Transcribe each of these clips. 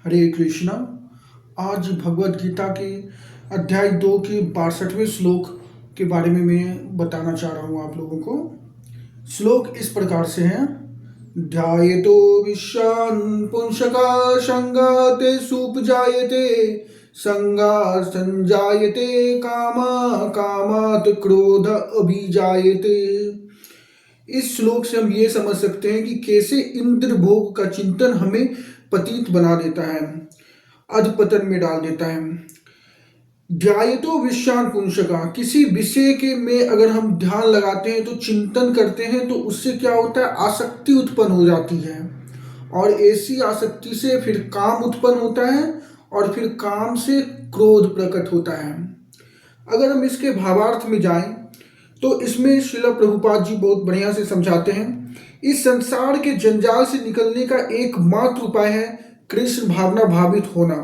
हरे कृष्णा। आज भगवत गीता के अध्याय 2 के 62वें श्लोक के बारे में मैं बताना चाह रहा हूँ आप लोगों को। श्लोक इस प्रकार से है। ध्यायतो विश्वान् पुंसका संगाते सुपजायते संगा संजायते कामा कामात् क्रोध अभिजायते। इस श्लोक से हम ये समझ सकते हैं कि कैसे इंद्र भोग का चिंतन हमें पतित बना देता है, अधपतन में डाल देता है। ध्यायतो विश्वान पुंसका, किसी विषय के में अगर हम ध्यान लगाते हैं तो चिंतन करते हैं तो उससे क्या होता है, आसक्ति उत्पन्न हो जाती है और ऐसी आसक्ति से फिर काम उत्पन्न होता है और फिर काम से क्रोध प्रकट होता है। अगर हम इसके भावार्थ में जाएं तो इसमें श्रील प्रभुपाद जी बहुत बढ़िया से समझाते हैं। इस संसार के जंजाल से निकलने का एकमात्र उपाय है कृष्ण भावना भावित होना।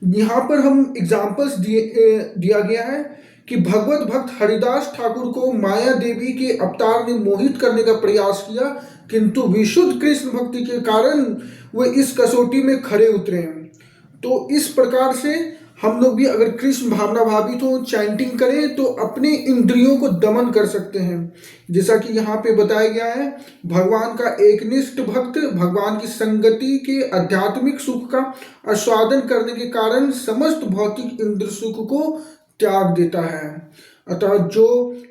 यहाँ पर हम एग्जाम्पल्स दिया गया है कि भगवत भक्त हरिदास ठाकुर को माया देवी के अवतार ने मोहित करने का प्रयास किया, किंतु विशुद्ध कृष्ण भक्ति के कारण वे इस कसौटी में खरे उतरे हैं। तो इस प्रकार से हम लोग भी अगर कृष्ण भावना भावित हो, चैंटिंग करें तो अपने इंद्रियों को दमन कर सकते हैं। जैसा कि यहाँ पे बताया गया है, भगवान का एकनिष्ठ भक्त भगवान की संगति के आध्यात्मिक सुख का आस्वादन करने के कारण समस्त भौतिक इंद्र सुख को त्याग देता है। अतः जो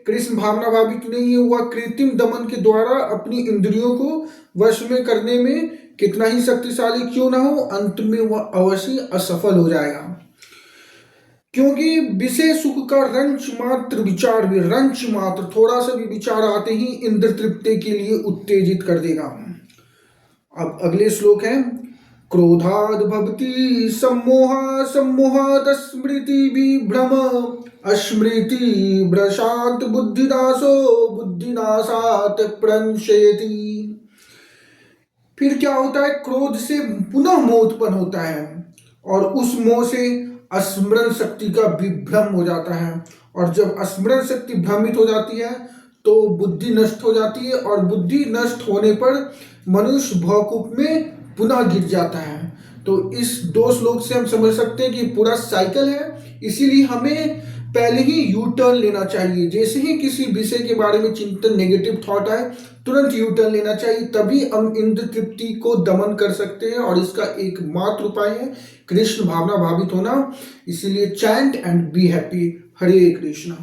कृष्ण भावना भावित नहीं है वह कृत्रिम दमन के द्वारा अपनी इंद्रियों को वश में करने में कितना ही शक्तिशाली क्यों ना हो, अंत में वह अवश्य असफल हो जाएगा। क्योंकि विषय सुख का रंच मात्र विचार भी, रंच मात्र थोड़ा सा भी विचार आते ही इंद्र तृप्ति के लिए उत्तेजित कर देगा। अब अगले श्लोक है। क्रोधाद भवति सम्मोहा सम्मोहात् स्मृति विभ्रम अस्मृति भ्रशात बुद्धिनाशो बुद्धिनाशात् प्रणश्यति। फिर क्या होता है, क्रोध से पुनः मोह उत्पन्न होता है और उस मोह से स्मरण शक्ति का विभ्रम हो जाता है और जब स्मरण शक्ति भ्रमित हो जाती है तो बुद्धि नष्ट हो जाती है और बुद्धि नष्ट होने पर मनुष्य भवकूप में पुनः गिर जाता है। तो इस 2 श्लोक से हम समझ सकते हैं कि पूरा साइकिल है, इसीलिए हमें पहले ही यू टर्न लेना चाहिए। जैसे ही किसी विषय के बारे में चिंतन, नेगेटिव थॉट आए, तुरंत यू टर्न लेना चाहिए, तभी हम इंद्र तृप्ति को दमन कर सकते हैं और इसका एकमात्र उपाय है कृष्ण भावना भावित होना। इसीलिए chant and be happy. Hare Krishna.